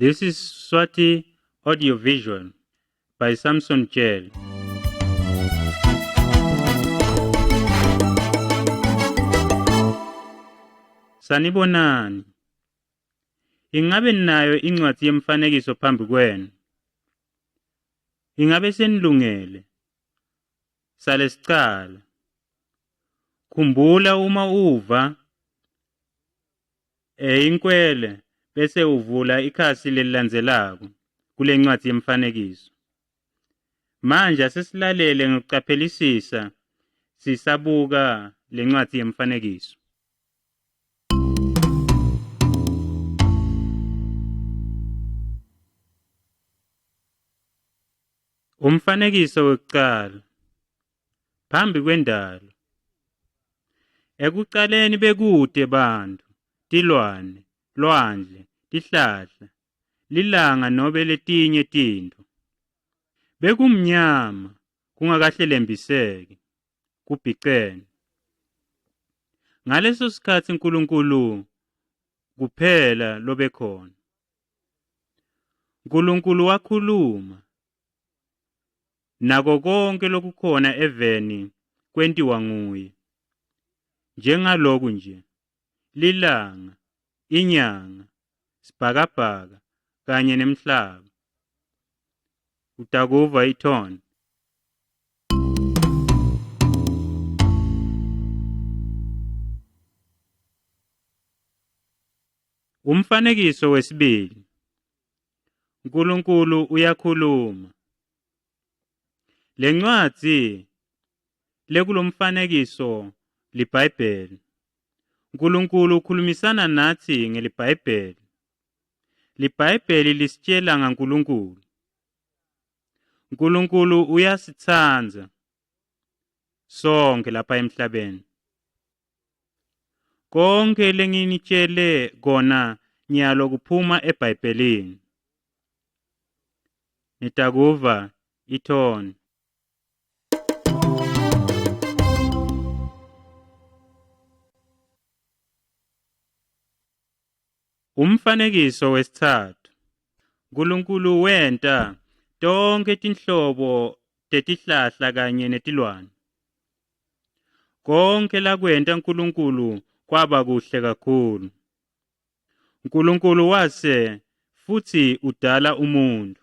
This is Swati Audiovisual by Samson Jell. Sanibonani. Ingabe ninayo incwadi yemfanekiso phambi kwenu? Ingabe senilungele? Sale sicala. Khumbula uma uva inkwele bese uvula ikhasi lelilandzelako kule ncwadi yemfanekiso. Manje asesilalele ngokucaphelisisa sisabuka le ncwadi yemfanekiso. Umfanekiso wokuqala. Phambi kwendalo. Ekuqaleni bekude bantu, tilwane, lwandle, tihlahla, lilanga nobe letinye tinto. Bekumnyama, kungakahlelembiseki, kubhicene. Ngaleso sikhathi uNkulunkulu kuphela lobekhona. uNkulunkulu wakhuluma. Nako konke lokukhona eveni kwentiwa nguye. Njengaloku nje, lilanga, inyanga, sibhakabhaka kanye nemhlaba. Utakuva ithoni. Umfanekiso wesibili. uNkulunkulu uyakhuluma. Le ncwadi lekulomfanekiso liBhayibheli. uNkulunkulu ukhulumisana nathi ngeliBhayibheli. LiBhayibheli lisitshela ngaNkulunkulu. uNkulunkulu uyasithanda sonke lapha emhlabeni. Konke lenginitshele kona nyalo kuphuma eBhayibhelini. Nitakuva ithoni. Umfanekiso wesithathu. uNkulunkulu wenta tonke tinhlobo tetihlahla kanye netilwane. Konke lakwenta uNkulunkulu kwaba kuhle kakhulu. uNkulunkulu wase futhi udala umuntu.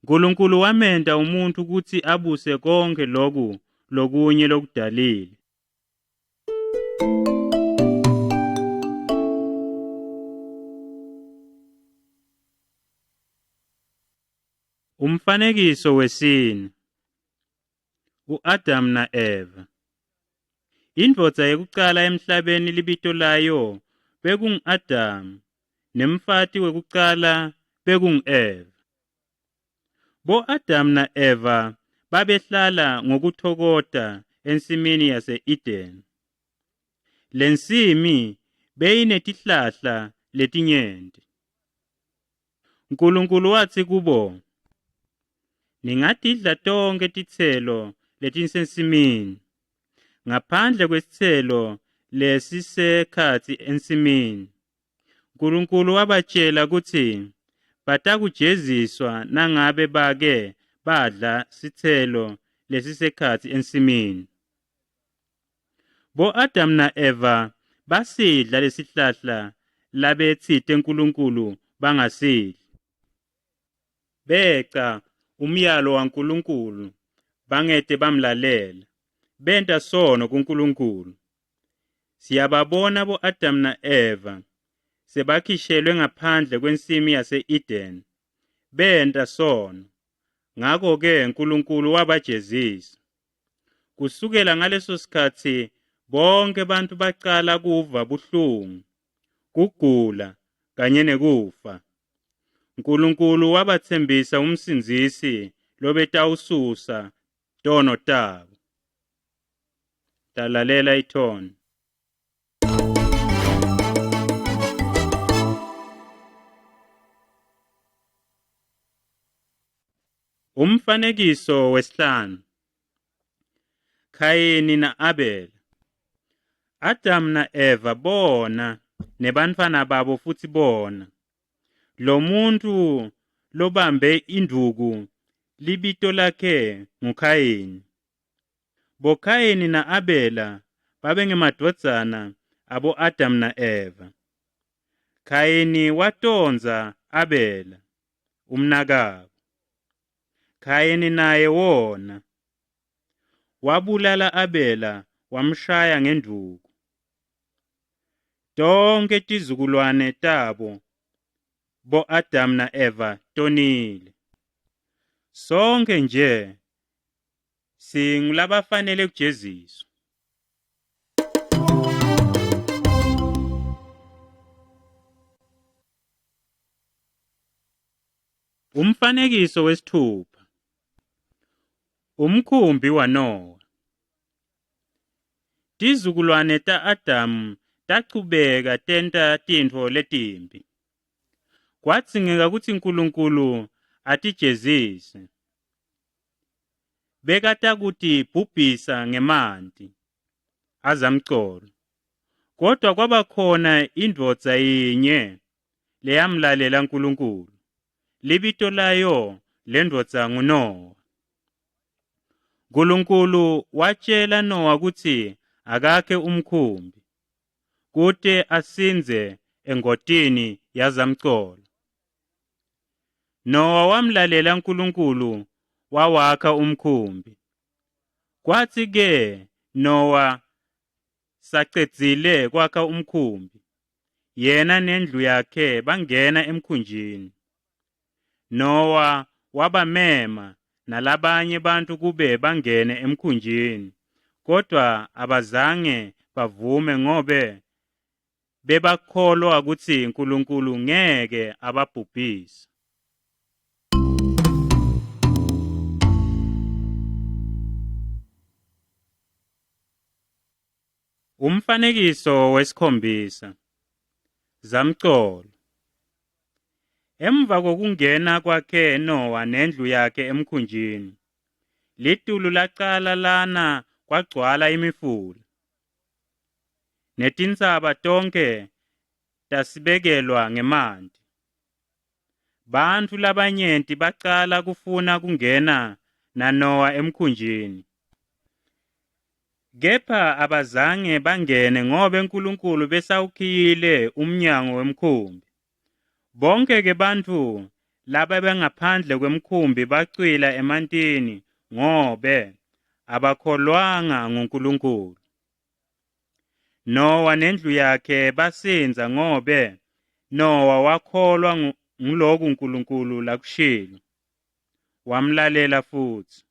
uNkulunkulu wamenta umuntu ukuthi abuse konke lokhu lokunye lokudalile. Umfanekiso wesine. uAdam na Eva. Indvodza yokuqala emhlabeni libito layo bekungu-Adam, nemfati wekuqala bekungu-Eva. Bo-Adam na Eva babehlala ngokuthokoda ensimini yase-Eden. Le nsimi beyinetihlahla letinyenti. uNkulunkulu wathi kubo, ningatidla tonke titselo letisensimini, ngaphandle kwesitselo lesisekhatsi ensimini. uNkulunkulu wabatshela kutsi batakujeziswa nangabe bake badla sitselo lesisekhatsi ensimini. Bo-Adam na Eva basidla lesihlahla labetsite uNkulunkulu bangasidli. Beca umyalo waNkulunkulu bangete bamlalela. Benta sono kuNkulunkulu. Siyababona bo-Adam na Eva sebakhishelwe ngaphandle kwensimi yase-Eden. Benta sono. Ngakho-ke uNkulunkulu wabajezisa. Kusukela ngaleso sikhathi bonke abantu baqala kuva buhlungu, kugula kanye nekufa. uNkulunkulu wabathembisa umsindzisi lobetawususa tono tabo. Dalalela ithoni. Umfanekiso wesihlanu. Kayini na Abel. Adam na Eva bona nebantfwana babo futhi bona Lo muntu lobambe induku libito lakhe nguKhayini. BoKhayini na Abela babengemadvodzana abo-Adam na Eva. Khayini watonza Abela umnakabo. Khayini naye wona wabulala Abela wamshaya ngenduku. Tonke tizukulwane tabo bo-Adam na Eva tonile. Sonke nje singulabafanele kujeziswa. Umfanekiso wesithupha. Umkhumbi waNowa. Tizukulwane ta-Adamu tachubeka tenta tintfo letimbi. Kwatsingeka kutsi uNkulunkulu atijezise. Bekatakuti bhubhisa ngemanti azamcolo. Kodwa kwaba khona indvodza yinye leyamlalela uNkulunkulu. Libito layo lendvodza nguNowa. uNkulunkulu watshela Nowa kutsi akakhe umkhumbi kute asinze engotini yazamcolo. Nowa wamlalela uNkulunkulu wawakha umkhumbi. Kwatsi-ke Nowa sacedzile kwakha umkhumbi, yena nendlu yakhe bangena emkhunjini. Nowa wabamema nalabanye bantu kube bangene emkhunjini, kodwa abazange bavume ngobe bebakholwa kutsi uNkulunkulu ngeke ababhubhise. Umfanekiso wesikhombisa. Zamcolo. Emva kokungena kwakhe Nowa nendlu yakhe emkhunjini, litulu lacala lana kwagcwala imifula. Netintsaba tonke tasibekelwa ngemanti. Bantfu labanyenti bacala kufuna kungena na Nowa emkhunjini. Kepha abazange bangene ngobe uNkulunkulu besawukhiyile umnyango wemkhumbi. Bonke-ke bantfu laba bengaphandle kwemkhumbi bacwila emantini ngobe abakholwanga nguNkulunkulu. Nowa nendlu yakhe basinza ngobe Nowa wakholwa nguloku uNkulunkulu lakushilo. Wamlalela futhi.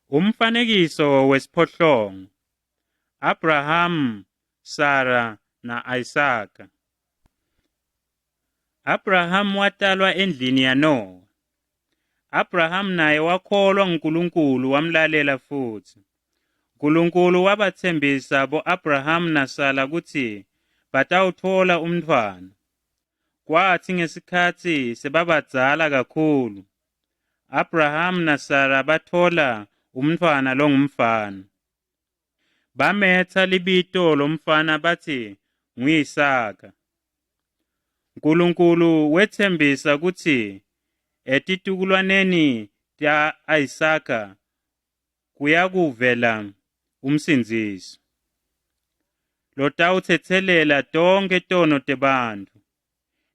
Umfanekiso wesiphohlongo. Abraham, Sara na Isaka. Abraham watalwa endlini yaNowa. Abraham naye wakholwa nguNkulunkulu wamlalela futhi. uNkulunkulu wabathembisa bo-Abraham na Sara kutsi batawuthola umntfwana. Kwathi ngesikhatsi sebabadzala kakhulu, Abraham na Sara bathola umntfwana longumfana. Bametsa libito lomfana bathi ngu-Isaka. uNkulunkulu wethembisa kutsi etitukulwaneni ta Isaka kuyakuvela umsindisi lotawuthethelela tonke tono tebantfu.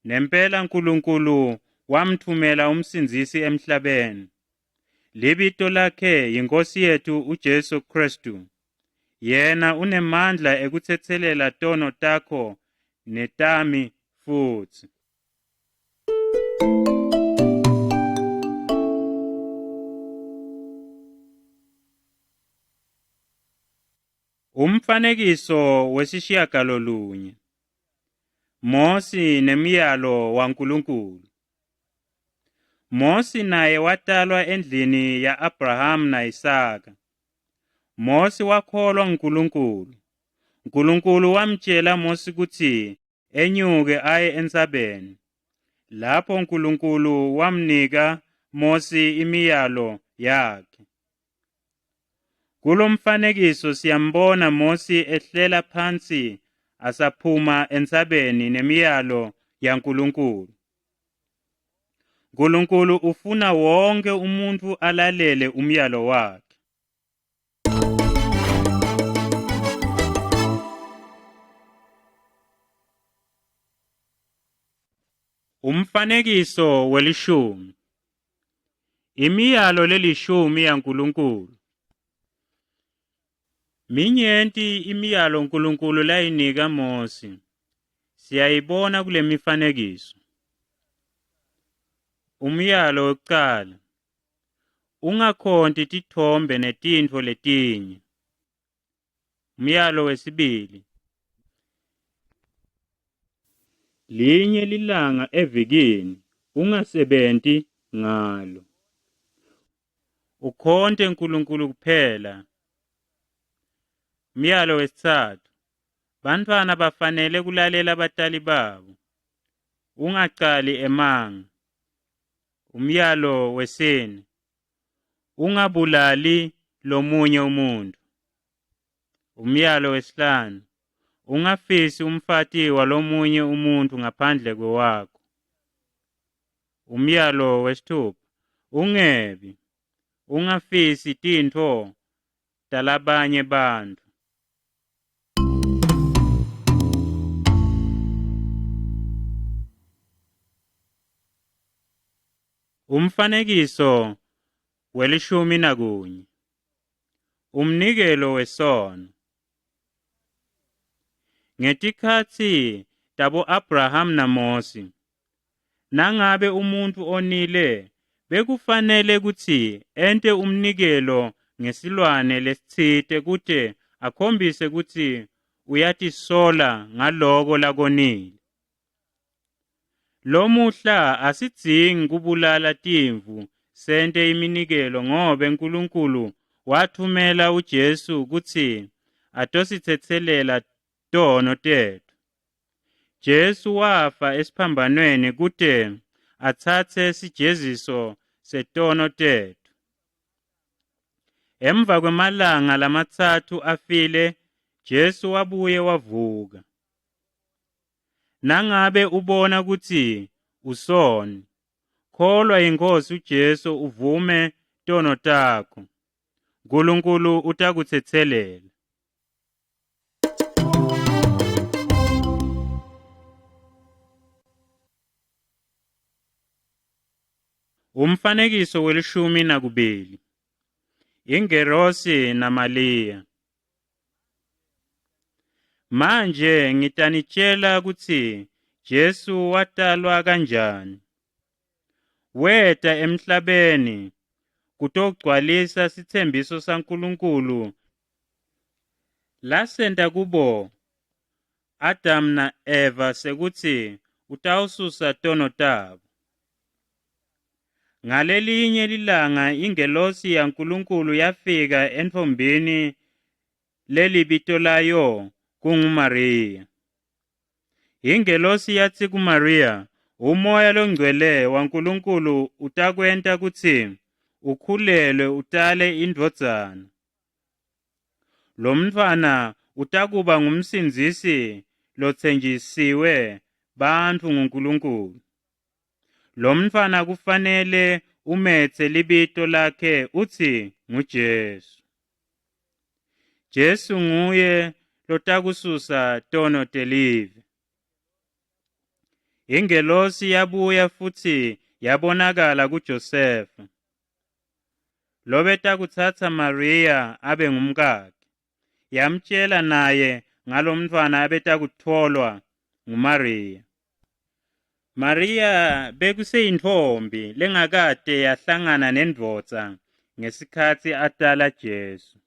Nempela uNkulunkulu wamthumela umsindisi emhlabeni. Libito lakhe yiNkosi yethu uJesu Kristu. Yena unemandla ekuthethelela tono takho netami futhi. Umfanekiso wesishiyagalolunye. Mosi nemiyalo waNkulunkulu. Mosi naye watalwa endlini ya Abraham na Isaka. Mosi wakholwa nguNkulunkulu. uNkulunkulu wamtshela Mosi kutsi enyuke aye entsabeni. Lapho uNkulunkulu wamnika Mosi imiyalo yakhe. Kulomfanekiso siyambona Mose ehlela phansi asaphuma entsabeni nemiyalo yaNkulunkulu. uNkulunkulu ufuna wonke umuntu alalele umyalo wakhe. Umfanekiso welishumi. Imiyalo lelishumi yaNkulunkulu. Minyenti imiyalo uNkulunkulu layinika Mose. Siyayibona kule mifanekiso. Umyalo wokuqala. Ungakhonti tithombe netintfo letinye. Umyalo wesibili. Linye lilanga evikini ungasebenti ngalo. Ukhonte uNkulunkulu kuphela. Umyalo wesithathu. Bantfwana bafanele kulalela abatali babo. Ungacali emanga. Umyalo wesine. Ungabulali lomunye umuntu. Umyalo wesihlanu. Ungafisi umfati walomunye umuntu ngaphandle kwewakho. Umyalo wesithupha. Ungebi. Ungafisi tintfo talabanye bantfu. Umfanekiso welishumi nakunye. Umnikelo wesono. Ngetikhatsi tabo Abraham na Mose, nangabe umuntu onile, bekufanele kutsi ente umnikelo ngesilwane lesitsite kute akhombise kutsi uyatisola ngaloko lakonile. Lomuhla asidzingi kubulala timvu sente iminikelo ngobe uNkulunkulu wathumela uJesu kutsi atositsetselela tono tethu. Jesu wafa esiphambanweni kute atsatse sijeziso setono tethu. Emva kwemalanga lamatsatfu afile, Jesu wabuye wavuka. Nangabe ubona kutsi usoni, kholwa iNkosi uJesu uvume tono takho. uNkulunkulu utakutsetselela. Umfanekiso welishumi nakubili. Ingelosi na Mariya. Manje ngitanitshela kutsi Jesu watalwa kanjani. Weta emhlabeni kutogcwalisa sithembiso saNkulunkulu lasenta kubo Adam na Eva sekutsi utawususa tono tabo. Ngalelinye lilanga ingelosi yaNkulunkulu yafika entfombini lelibito layo kunguMariya. Ingelosi yatsi kuMariya, umoya longcwele waNkulunkulu utakwenta kutsi ukhulelwe utale indvodzana. Lo mntfwana utakuba ngumsindisi lotsenjisiwe bantfu nguNkulunkulu. Lo mntfwana kufanele umetse libito lakhe utsi nguJesu. Jesu nguye lotakususa tono telive. Ingelosi yabuya futsi yabonakala kuJosefa. Lobetakutsatsa Mariya abe ngumkakhe. Yamtshela naye ngalomntfwana abetakutfolwa nguMariya. Mariya bekuseyintfombi lengakade yahlangana nendvodza ngesikhatsi atala Jesu.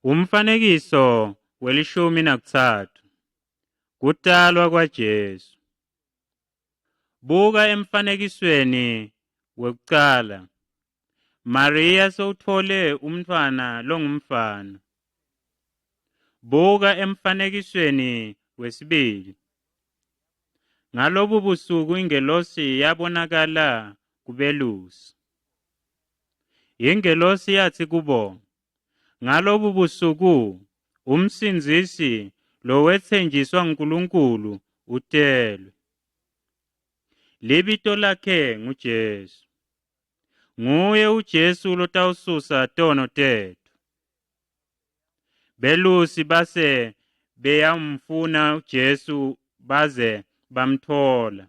Umfanekiso welishumi nakutsatfu. Kutalwa kwaJesu. Buka emfanekisweni wekucala. Mariya sewuthole umntfwana longumfana. Buka emfanekisweni wesibili. Ngalobu busuku ingelosi yabonakala kubelusi. Ingelosi yathi kubo, ngalobu busuku umsinzisi lo wethenjiswa nguNkulunkulu utelwe. Libito lakhe nguJesu. Nguye uJesu lotawususa tono tethu. Belusi base beyamfuna uJesu baze bamthola.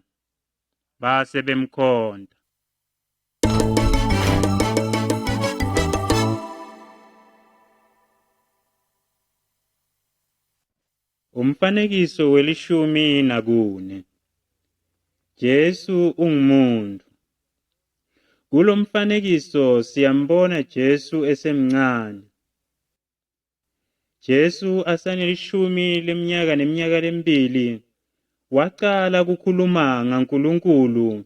Base bemkhonda. Umfanekiso welishumi nakune. Jesu ungumuntu. Kulo mfanekiso siyambona Jesu esemncane. Jesu asanelishumi leminyaka neminyaka lemibili waqala kukhuluma ngaNkulunkulu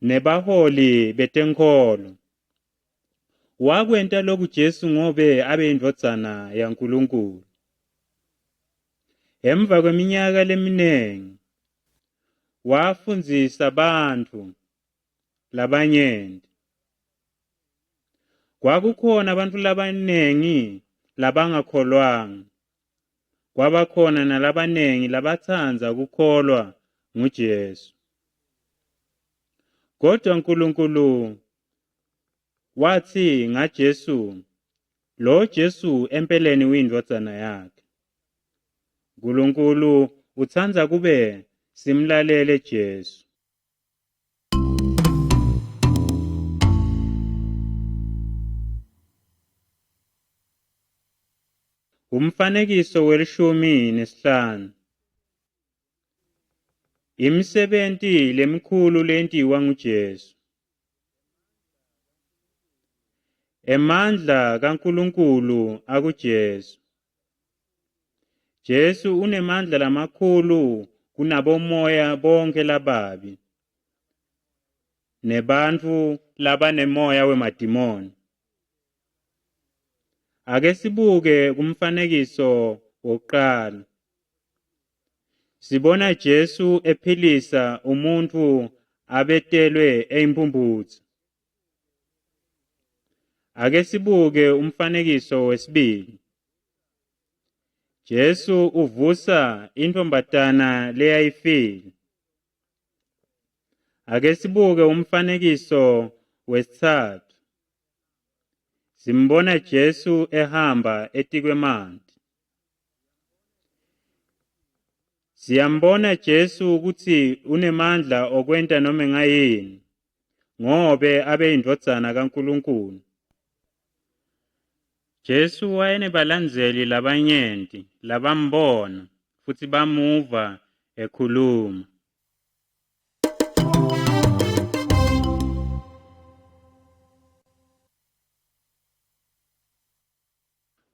nebaholi betenkolo. Wakwenta lokhu Jesu ngobe abe indvodzana yaNkulunkulu. Emva kweminyaka leminengi wafundzisa abantu labanyenti. Kwakukhona abantu labanengi labangakholwanga. Kwabakhona nalabanengi labatsandza kukholwa nguJesu. Kodwa uNkulunkulu wathi ngaJesu, lo Jesu empeleni uyindvodzana yakhe. uNkulunkulu utsandza kube simlalele Jesu. Umfanekiso welishumi nesihlanu. Imisebenti lemikhulu lentiwa nguJesu. Emandla kaNkulunkulu akuJesu. Jesu unemandla lamakhulu kunabomoya bonke lababi nebantfu labanemoya wemadimoni. Ake sibuke kumfanekiso wokuqala. Sibona Jesu ephilisa umuntu abetelwe eyimphumbutsi. Ake sibuke umfanekiso wesibili. Jesu uvusa intombatana leyayifile. Ake sibuke umfanekiso wesithathu. Simbona Jesu ehamba etikwemanti. Siyambona Jesu ukuthi unemandla okwenta noma ngayini ngobe abe indvodzana kaNkulunkulu. Jesu wayenebalandzeli labanyenti labambona futhi bamuva ekhuluma.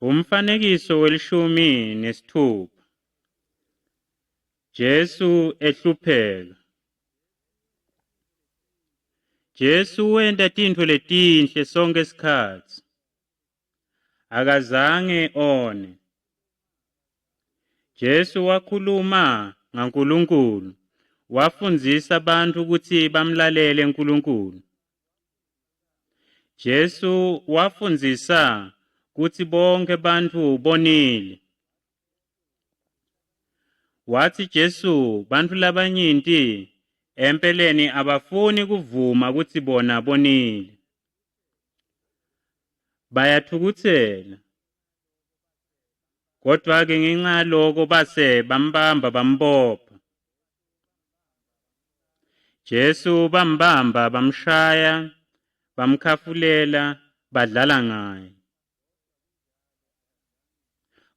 Umfanekiso welishumi nesithupha. Jesu ehlupheka. Jesu wenta tintfo letinhle sonke isikhatsi. Akazange one. Jesu wakhuluma ngaNkulunkulu, wafundzisa abantu ukuthi bamlalele uNkulunkulu. Jesu wafundzisa kuti bonke bantfu bonile. Wathi Jesu bantfu labanyenti empeleni abafuni kuvuma ukuthi bona bonile. Bayathukuthela. Kodwa-ke ngenxa yaloko base bambamba bambopha. Jesu bambamba bamshaya, bamkhafulela, badlala ngaye.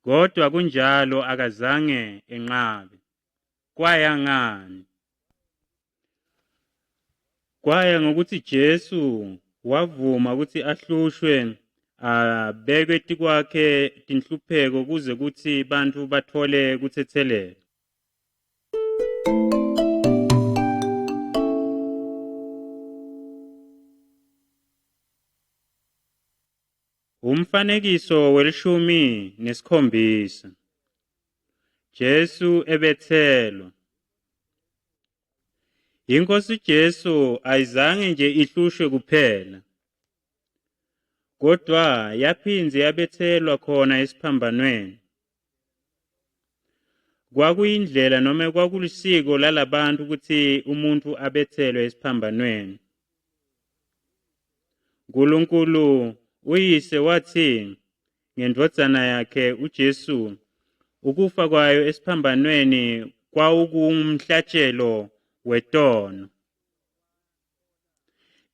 Kodwa kunjalo akazange enqabe. Kwaya ngani? Kwaya ngokuthi Jesu wavuma ukuthi ahlushwe abekwe tikwakhe tinhlupheko kuze kuthi bantu bathole kuthethelela. Umfanekiso welishumi nesikhombisa. Jesu ebethelwa. Inkosi Jesu ayizange nje ihlushwe kuphela, kodwa yaphinze yabethelwa khona esiphambanweni. Kwakuyindlela noma kwakulisiko lalabantu ukuthi umuntu abethelwe esiphambanweni. uNkulunkulu uyise wathi ngendodana yakhe uJesu ukufa kwayo esiphambanweni kwakungumhlatshelo wetono.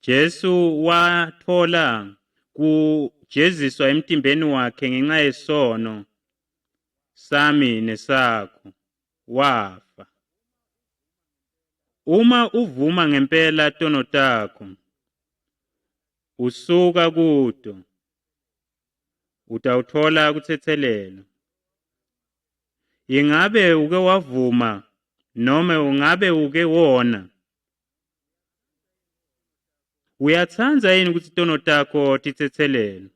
Jesu wathola kujeziswa emtimbeni wakhe ngenxa yesono sami nesakho, wafa. Uma uvuma ngempela tono takho, usuka kuto, utawuthola kuthethelelo. Ingabe uke wavuma noma ungabe uke wona? Uyathanza yini ukuthi tono takho tithethelelo?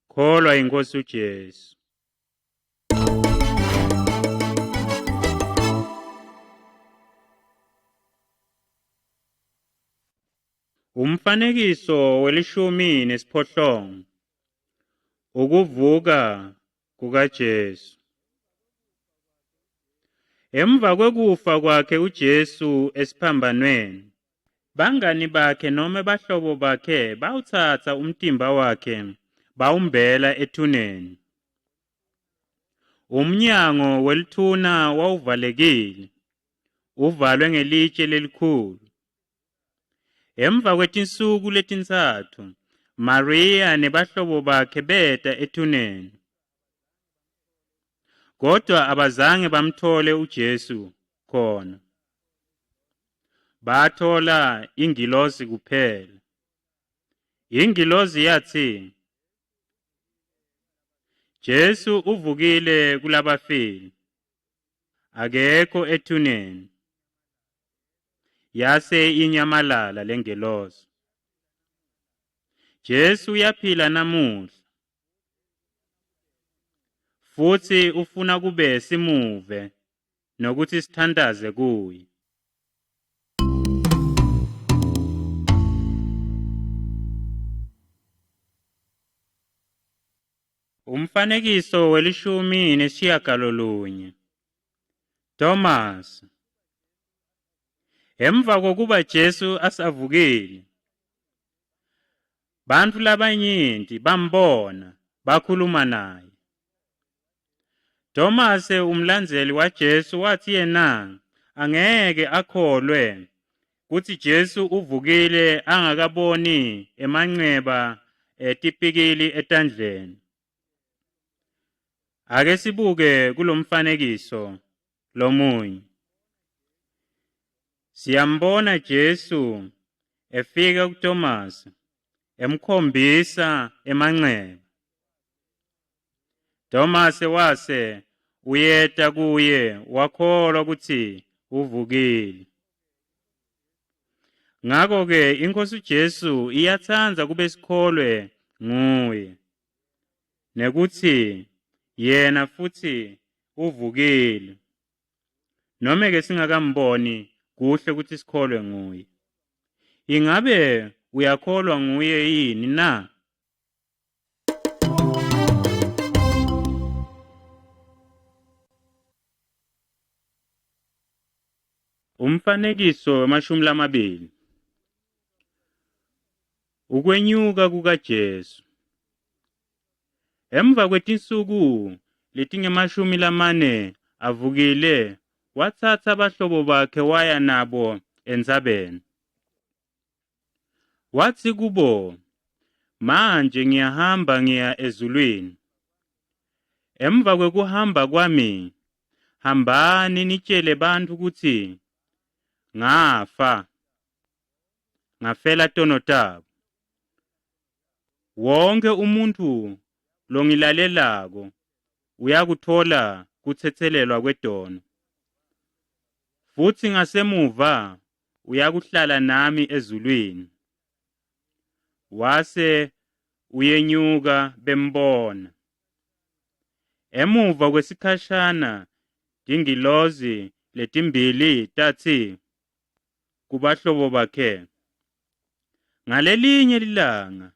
Kholwa iNkosi uJesu. Umfanekiso welishumi nesiphohlongo. Ukuvuka kukaJesu. Emva kwekufa kwakhe uJesu esiphambanweni, bangani bakhe noma bahlobo bakhe bawuthatha umtimba wakhe bawumbela ethuneni. Umnyango welithuna wawuvalekile, uvalwe ngelitshe lelikhulu. Emva kwetinsuku letintathu, Maria nebahlobo bakhe beta ethuneni. Kodwa abazange bamthole uJesu khona. Bathola ingilosi kuphela. Ingilosi yathi, Jesu uvukile kulabafile, akekho ethuneni. Yase inyamalala lengilosi. Jesu uyaphila namuhla, futhi ufuna kube simuve nokuthi sithandaze kuye. Umfanekiso welishumi nesishiyagalolunye. Thomas. Emva kokuba Jesu asavukile, bantu labanyenti bambona, bakhuluma naye. Thomas umlandzeli waJesu wathi yena angeke akholwe kuthi Jesu uvukile angakaboni emanxeba etipikili etandleni. Ake sibuke kulomfanekiso lomunye. Siyambona Jesu efika kuThomas emkhombisa emanxeba. Thomas wase uyeta kuye wakholwa ukuthi uvukile. Ngakho-ke iNkosi uJesu iyathandza kube sikholwe nguye, nekuthi yena futhi uvukile. Noma-ke singakamboni kuhle ukuthi sikholwe nguye. Ingabe uyakholwa nguye yini na? Umfanekiso wamashumi lamabili. Ukwenyuka kukaJesu. Emva kwetinsuku letingemashumi lamane avukile, wathatha abahlobo bakhe waya nabo entsabeni. Wathi kubo, manje ngiyahamba ngiya ezulwini. Emva kwekuhamba kwami, hambani nitshele bantu ukuthi ngafa, ngafela tono tabo. Wonke umuntu longilalelako uyakuthola kuthethelelwa kwetono. Futhi ngasemuva uyakuhlala nami ezulwini. Wase uyenyuka bembona. Emuva kwesikhashana ingilosi letimbili tathi kubahlobo bakhe, ngalelinye ilanga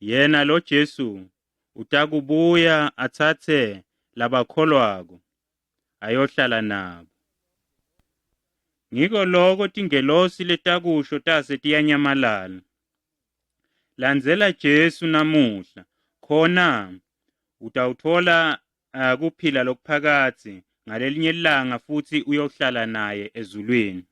yena lo Jesu utakubuya athathe labakholwako ayohlala nabo. Ngiko lokho tingelosi letakusho tase tiyanyamalala. Landzela Jesu namuhla, khona utawutfola kuphila lokuphakatsi ngalelinye ilanga futhi uyohlala naye ezulwini.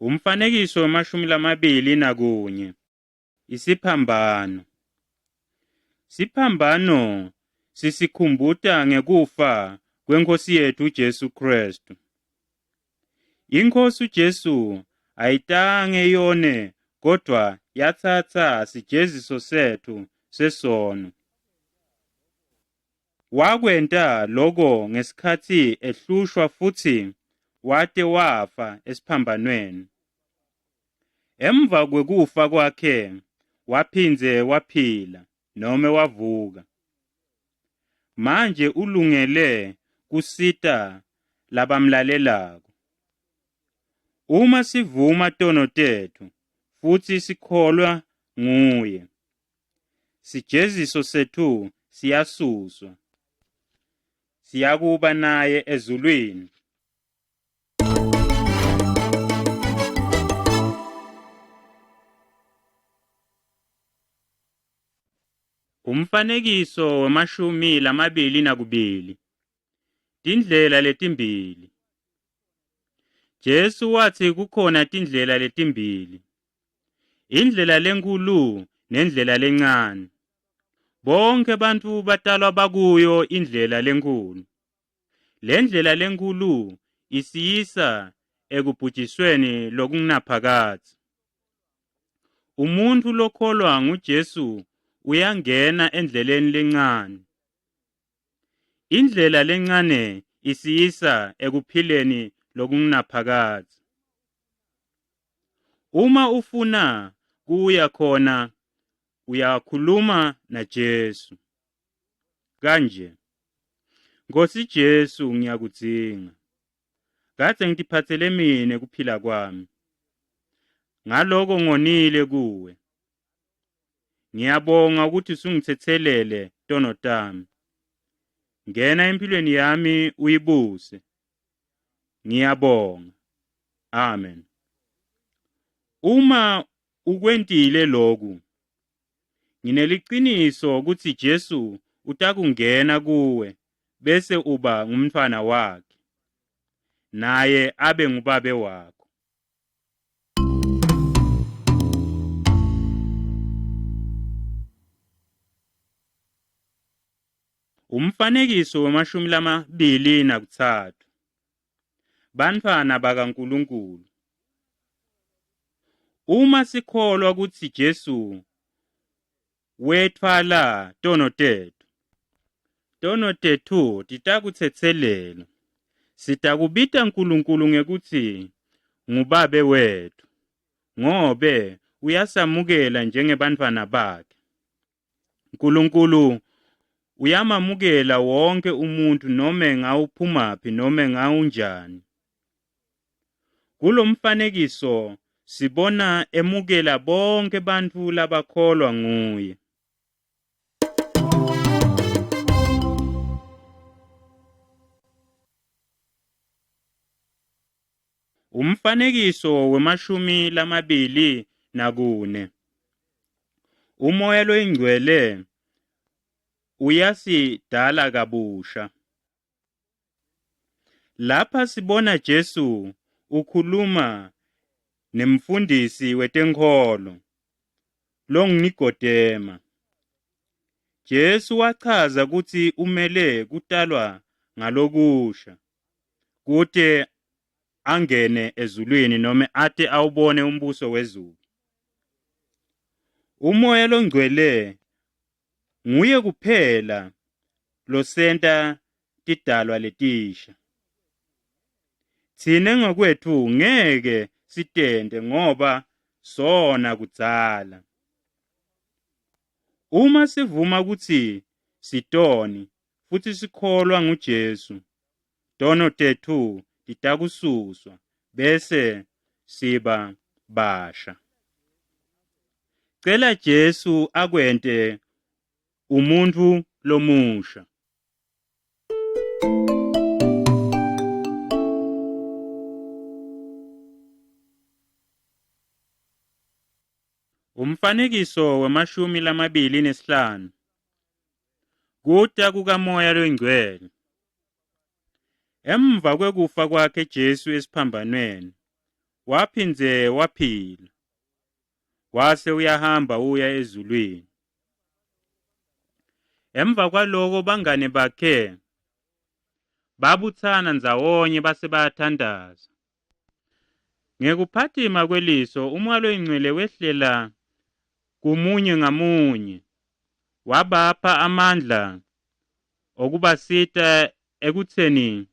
Umfanekiso wamashumi lamabili nakunye. Isiphambano. Siphambano sisikhumbuta ngekufa kweNkosi yethu Jesu Kristu. Inkosi uJesu ayitange yone kodwa yatsatsa sijeziso sethu sesono. Wakwenta lokho ngesikhathi ehlushwa futhi wate wafa esiphambanweni. Emva kwekufa kwakhe waphindze waphila nome wavuka. Manje ulungele kusita labamlalelako. Uma sivuma tono tethu futhi sikholwa nguye, sijeziso sethu siyasuswa, siyakuba naye ezulwini. Umfanekiso wamashumi lamabili nakubili. Tindlela letimbili. Jesu wathi kukhona tindlela letimbili. Indlela lenkulu nendlela lencane. Bonke bantu batalwa bakuyo indlela lenkulu. Lendlela lenkulu isiyisa ekubhujisweni lokungaphakatsi. Umuntu lokholwa nguJesu uyangena endleleni lencane. Indlela lencane isiyisa ekuphileni lokungaphakatsi. Uma ufuna kuya khona uyakhuluma na Jesu. Kanje, Nkosi Jesu ngiyakudzinga. Kade ngitiphatsele mine kuphila kwami. Ngaloko ngonile kuwe. Ngiyabonga ukuthi sungithethelele tono tami. Ngena empilweni yami uyibuse. Ngiyabonga. Amen. Uma ukwentile lokhu, ngineliciniso ukuthi Jesu utakungena kuwe bese uba ngumntwana wakhe, naye abe ngubabe wakho. Umfanekiso wamashumi lamabili nakutsatfu. Bantfwana bakaNkulunkulu. Uma sikholwa ukuthi Jesu wetfala tono tethu titakutsethelela, sitakubita Nkulunkulu ngekuthi ngubabe wethu, ngobe uyasamukela njengebantfwana bakhe. Nkulunkulu uyamamukela wonke umuntu nome ngawuphumaphi nome ngawunjani. Kulomfanekiso sibona emukela bonke bantfu labakholwa nguye. Umfanekiso wemashumi lamabili nakune. Umoya loyingcwele uyasidala kabusha. Lapha sibona Jesu ukhuluma nemfundisi wetenkholo longuNikodema. Jesu wachaza ukuthi umele kutalwa ngalokusha kute angene ezulwini noma ate awubone umbuso wezulu. Umoya longcwele nguye kuphela losenta tidalwa letisha. Thine ngokwethu ngeke sitende ngoba sona kudzala. Uma sivuma ukuthi sitoni futhi sikholwa nguJesu, tono tethu titakususwa bese siba basha. Cela Jesu akwente umuntu lomusha. Umfanekiso wama-25 kuta kukaMoya loNgcwele. Emva kwekufa kwakhe Jesu esiphambanweni, waphindze waphila, wase uyahamba uya ezulwini. Emva kwaloko bangane bakhe babuthana ndzawonye base bayathandaza. Ngekuphathima kweliso uMoya loNgcwele wehlela kumunye ngamunye, wabapha amandla okubasita ekutheni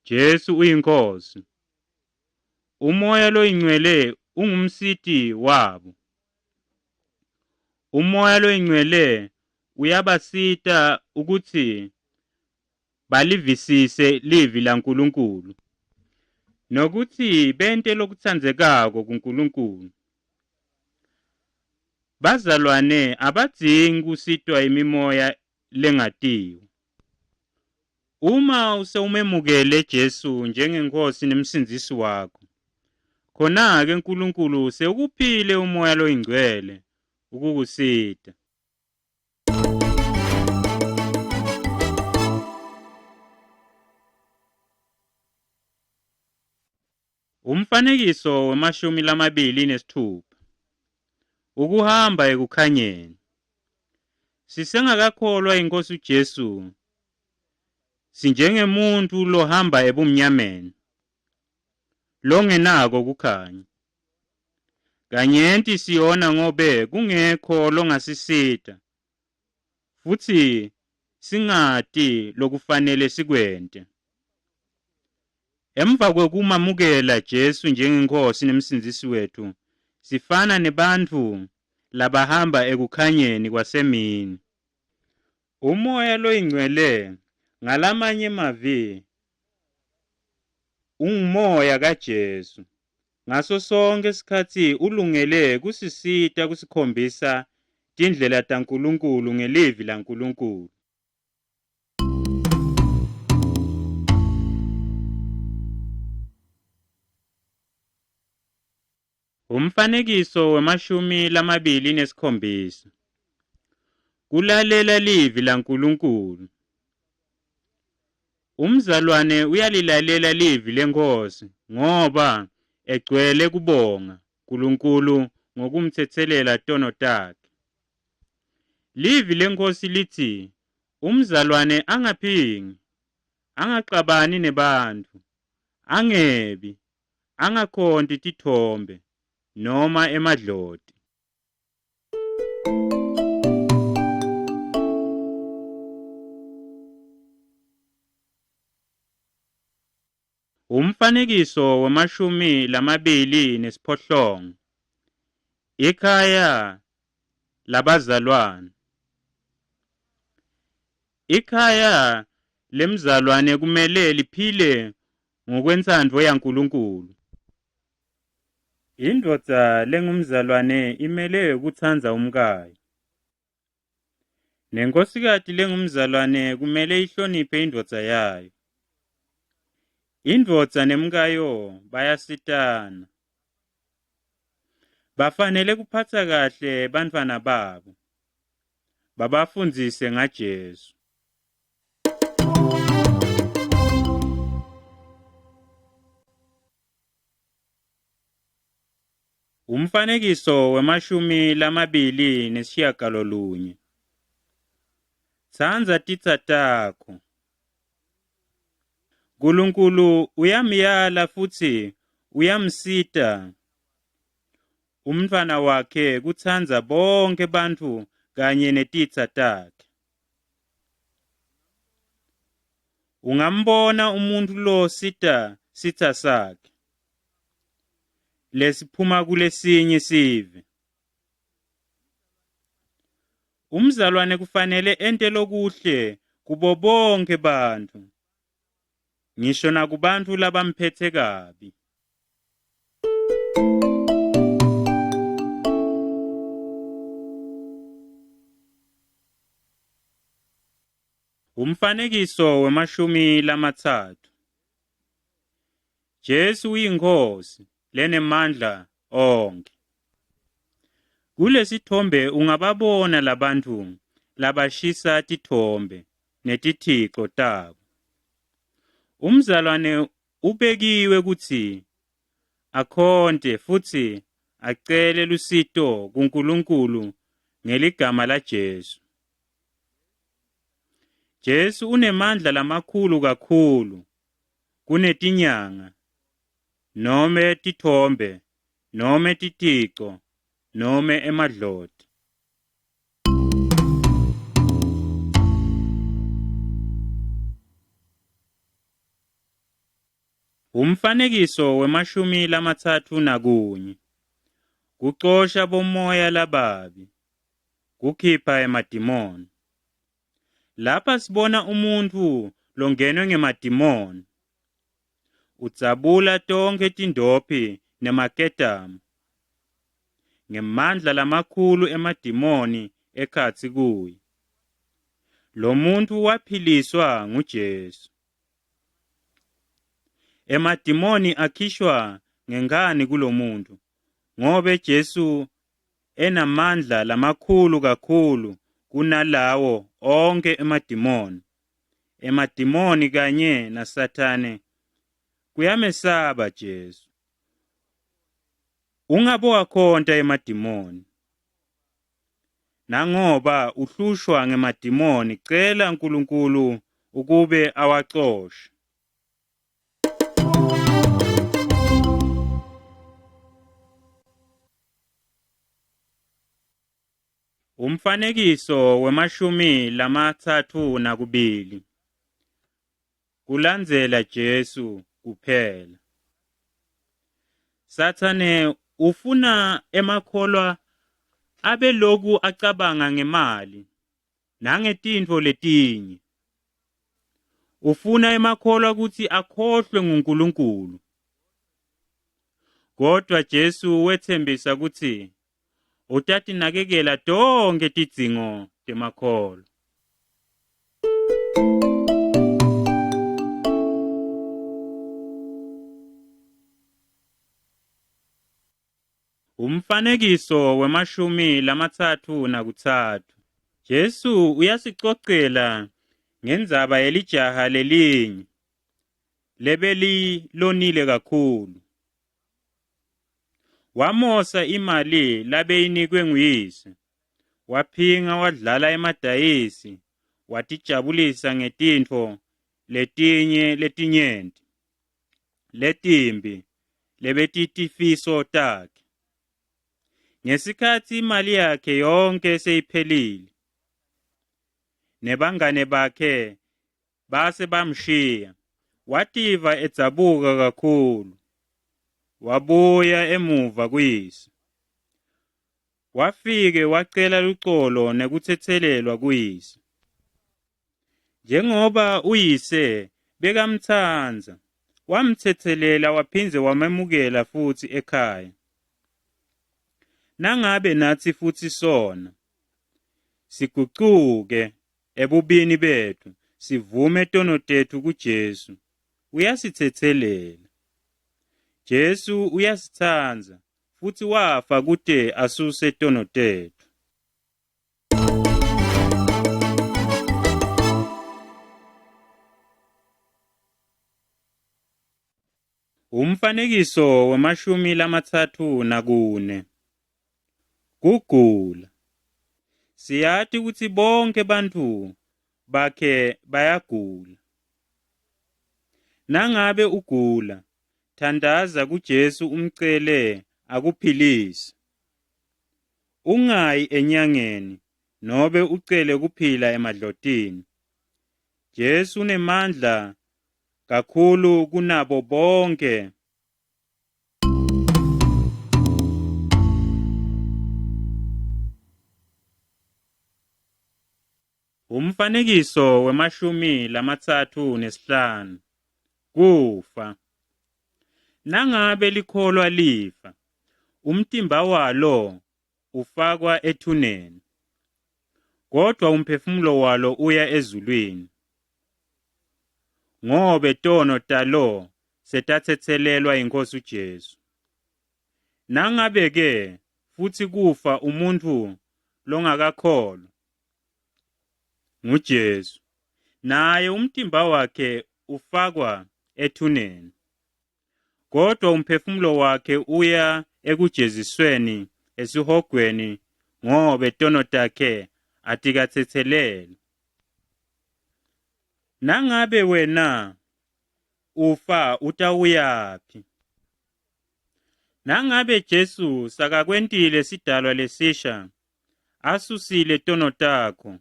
Jesu uyinkosi. Umoya loNgcwele ungumsiti wabo. Umoya loNgcwele uyabasita ukuthi balivisise livi laNkulunkulu nokuthi bente lokuthandzekako kuNkulunkulu. Bazalwane, abadzingi kusitwa imimoya lengatiwe. Uma usewumemukele Jesu njengenkosi nemsindisi wakho, khona-ke uNkulunkulu sewukuphile uMoya loNgcwele ukukusita. Umfanekiso wama-26 ukuhamba ekukhanyeni. Sisengakakholwa inkosi uJesu, sinjengemuntu lohamba ebumnyameni, longenako kukhanya. Kanyenti siyona ngobe kungekho longasisita, futhi singati lokufanele sikwente. Emva kwekumamukela Jesu njengenkosi nemsindisi wethu, sifana nebantfu labahamba ekukhanyeni kwasemini. Umoya loNgcwele ngalamanye mavi ungumoya kaJesu. Ngaso sonke isikhathi ulungele kusisita kusikhombisa tindlela taNkulunkulu ngelivi laNkulunkulu. Umfanekiso wama-27 kulalela livi laNkulunkulu. Umzalwane uyalilalela livi lenkosi ngoba egcwele kubonga uNkulunkulu ngokumthethelela tono takhe. Livi lenkosi lithi umzalwane angaphingi, angaqabani nebantfu, angebi, angakhonti tithombe noma emadloti. Umfanekiso wama-28 ikhaya labazalwane. Ikhaya lemzalwane kumele liphile ngokwentsandvo yaNkulunkulu. Indvodza lengumzalwane imele kutsandza umkayo. Nenkosikati lengumzalwane kumele ihloniphe indvodza yayo. Indvodza nemkayo bayasitana. Bafanele kuphatsa kahle bantfwana babo, babafundzise ngaJesu. Umfanekiso wama-29 tsandza titsa takho. Nkulunkulu uyamyala futhi uyamsita umntfwana wakhe kutsandza bonke bantfu kanye netitsa takhe. Ungambona umuntu lo sita sitsa sakhe lesiphuma kulesinye sive. Umzalwane kufanele ente lokuhle kubo bonke bantu, ngisho nakubantu labamphethe kabi. Umfanekiso we-30. Jesu uyinkosi lenemandla onke. Kulesithombe ungababona labantu labashisa tithombe netithixo tabo. Umzalwane ubekiwe kuthi akhonte futhi acele lusito kuNkulunkulu ngeligama laJesu. Jesu unemandla lamakhulu kakhulu kunetinyanga, nome tithombe, nome tithixo, nome emadloti. Umfanekiso we-31. Kucosha bomoya lababi, kukhipha emadimoni. Lapha sibona umuntu longenwe ngemadimoni. Udzabula tonke tindophi nemaketama. Ngemandla lamakhulu emadimoni ekhatsi kuye. Lo muntu waphiliswa nguJesu. Emadimoni akhishwa ngengani kulomuntu, ngobe Jesu enamandla lamakhulu kakhulu kunalawo onke emadimoni. Emadimoni kanye naSathane kuyamesaba Jesu. Ungabowakhonta emadimoni. Nangoba uhlushwa ngemadimoni, cela uNkulunkulu ukube awaxoshe. Umfanekiso we-32. Kulandzela Jesu kuphela. Sathane ufuna emakholwa abe loku acabanga ngemali nangetintfo letinye. Ufuna emakholwa ukuthi akhohlwe nguNkulunkulu. Kodwa Jesu wethembisa ukuthi utatinakekela tonke tidzingo temakholwa. Umfanekiso we-33. Jesu uyasicocela ngendzaba yelijaha lelinye lebelilonile kakhulu. Wamosa imali labeyinikwe nguyise, waphinga wadlala emadayisi, watijabulisa ngetintfo letinye letinyenti, letimbi, lebetitifiso takhe. Ngesikhatsi imali yakhe yonke seyiphelile, nebangane bakhe base bamshiya, wativa edzabuka kakhulu. Wabuya emuva kuyise. Wafike wacela luxolo nekutsetselelwa kuyise. Njengoba uyise bekamtsandza, wamtsetselela waphindze wamemukela futhi ekhaya. Nangabe natsi futhi sona sigucuke ebubini bethu, sivume tono tethu kuJesu, uyasitsetselela. Jesu uyasitsandza futhi wafa kute asuse tono tethu. Umfanekiso we-34. Kugula. Siyati ukuthi bonke bantu bakhe bayagula. Nangabe ugula, thandaza kuJesu umcele akuphilise. Ungayi enyangeni nobe ucele kuphila emadlotini. Jesu unemandla kakhulu kunabo bonke. Umfanekiso wama-35 kufa. Nangabe likholwa lifa, umtimba walo ufakwa ethuneni, kodwa umphefumulo walo uya ezulwini. Ngobe tono talo setathethelelwa iNkosi uJesu. Nangabe-ke futhi kufa umuntu longakakholwa nguJesu, naye umtimba wakhe ufakwa ethuneni, kodwa umphefumulo wakhe uya ekujezisweni esihogweni ngobe tono takhe atikathethelelwa. Nangabe wena ufa utawuyaphi? Nangabe Jesu sakakwentile sidalwa lesisha, asusile tono takho,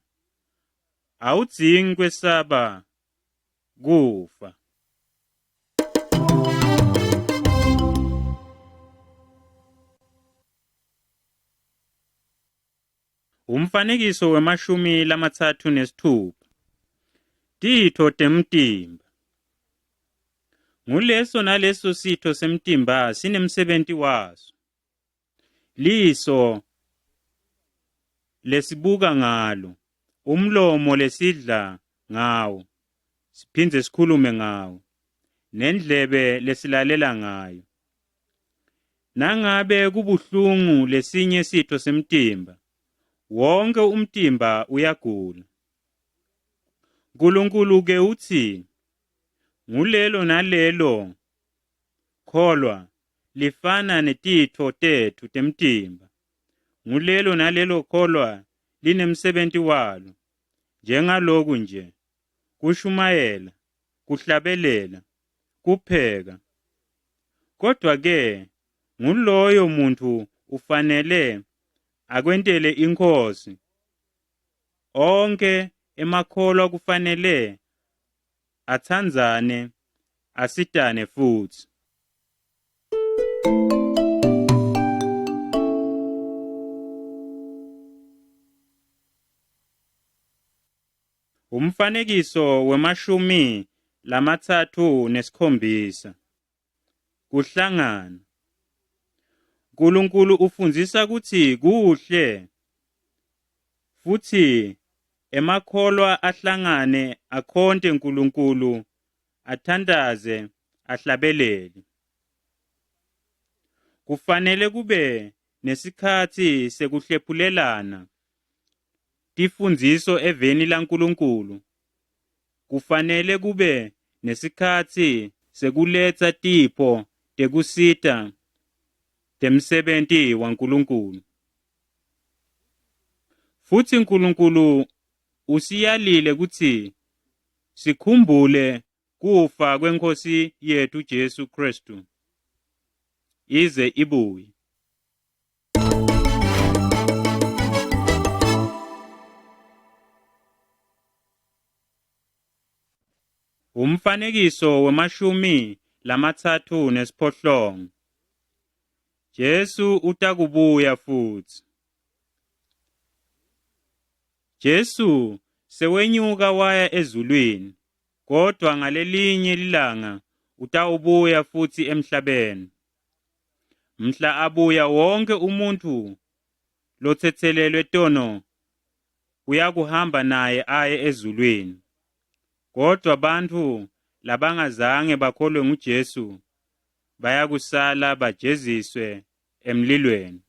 awudzingi kwesaba kufa. Umfanekiso wama-36 titho temtimba. Nguleso naleso sitho semtimba sinemsebenti waso. Liso lesibuka ngalo, umlomo lesidla ngawo, siphindze sikhulume ngawo, nendlebe lesilalela ngayo. Nangabe kubuhlungu lesinye sitho semtimba, wonke umtimba uyagula. Nkulunkulu-ke uthi, ngulelo nalelo kholwa lifana netitho tethu temtimba. Ngulelo nalelo kholwa linemsebenti walo, njengaloku nje: kushumayela, kuhlabelela, kupheka. Kodwa-ke nguloyo muntu ufanele akwentele iNkosi. Onke emakholwa kufanele athandzane, asitane futhi. Umfanekiso wama-37 kuhlangana. Nkulunkulu ufundzisa kutsi kuhle futhi emakholwa ahlangane akhonte Nkulunkulu, athandaze, ahlabelele. Kufanele kube nesikhatsi sekuhlephulelana tifundziso eveni laNkulunkulu. Kufanele kube nesikhatsi sekuletsa tipho tekusita temsebenti waNkulunkulu. Futsi Nkulunkulu usiyalile kutsi sikhumbule kufa kweNkosi yethu Jesu Kristu ize ibuye. Umfanekiso wama-38 Jesu utakubuya futhi. Jesu sewenyuka waya ezulwini, kodwa ngalelinye ilanga utawubuya futhi emhlabeni. Mhla abuya wonke umuntu lotsethelelwe tono uyakuhamba naye aye ezulwini. Kodwa bantu labangazange bakholwe nguJesu bayakusala bajeziswe emlilweni.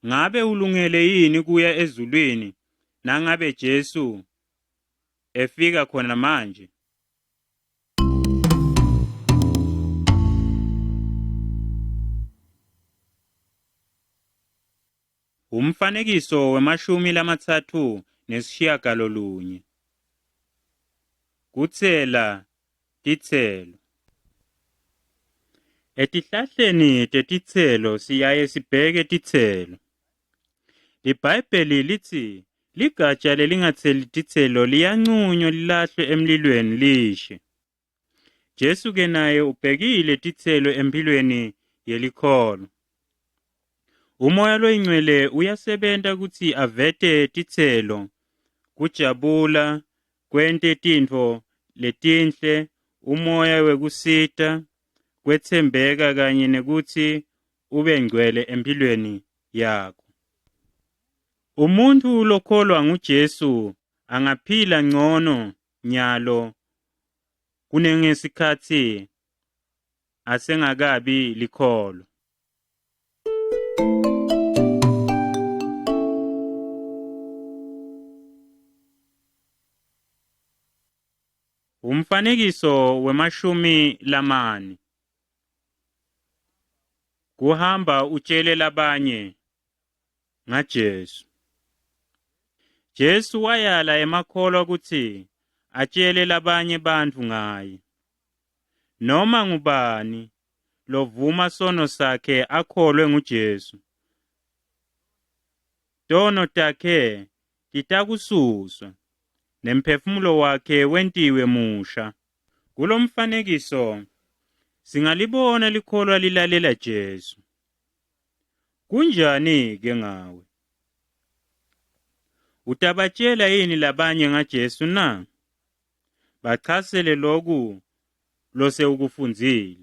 Ngabe ulungele yini kuya ezulwini nangabe Jesu efika khona manje? Umfanekiso wama-39 kutsela titselo. Etihlahleni tetitselo siyaye sibheke titselo. IBhayibheli lithi ligatsha lelingatseli titselo liyancunywa lilahlwe emlilweni lishe. Jesu-ke naye ubhekile titselo empilweni yelikholo. Umoya loyingcwele uyasebenta ukuthi avete titselo kujabula, kwente tintfo letinhle, umoya wekusita, kwetsembeka kanye nekutsi ube ngcwele empilweni yakho. Umuntu lokholwa nguJesu angaphila ngcono nyalo kunengesikhathi asengakabi likholo. Umfanekiso wemashumi lamane. Kuhamba utshele labanye ngaJesu. Jesu wayala emakholwa ukuthi atshele labanye bantfu ngaye. Noma ngubani lovuma sono sakhe akholwe nguJesu, tono takhe titakususwa, nemphefumulo wakhe wentiwe musha. Kulomfanekiso singalibona likholwa lilalela Jesu. Kunjani-ke ngawe? Utabatshela yini labanye ngaJesu na? Bachasele loku lose ukufunzile.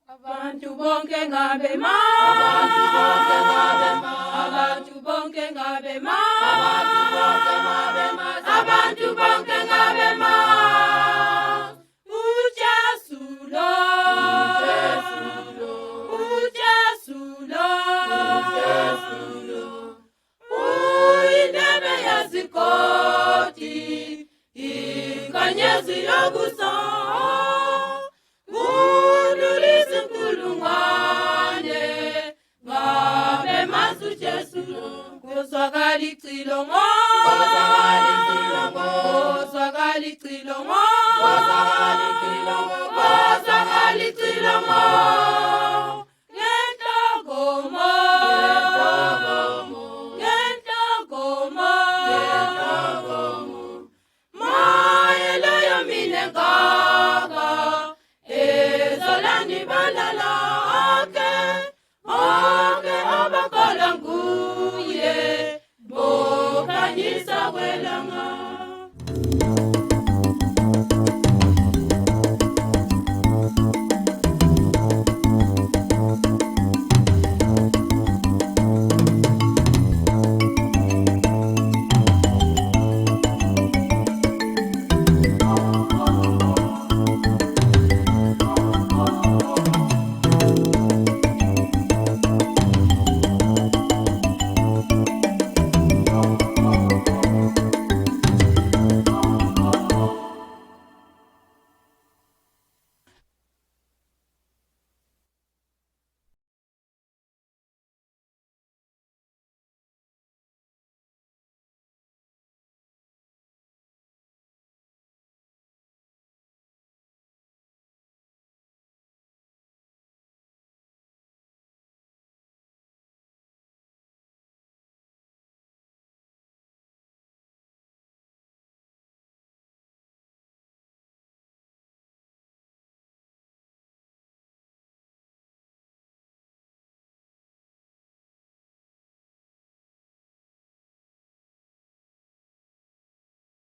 Abantu bonke ngabema, abantu bonke ngabema, abantu bonke ngabema. uJesu lo, uyindebe yazikoti, inkanyezi yokuso. Ozwakala icilongo, ozwakala icilongo, ngentokomo, moya loyo mine ngaka, ezolani balala ake, onke abakholwa nguye, bokhanyisa kwelanga.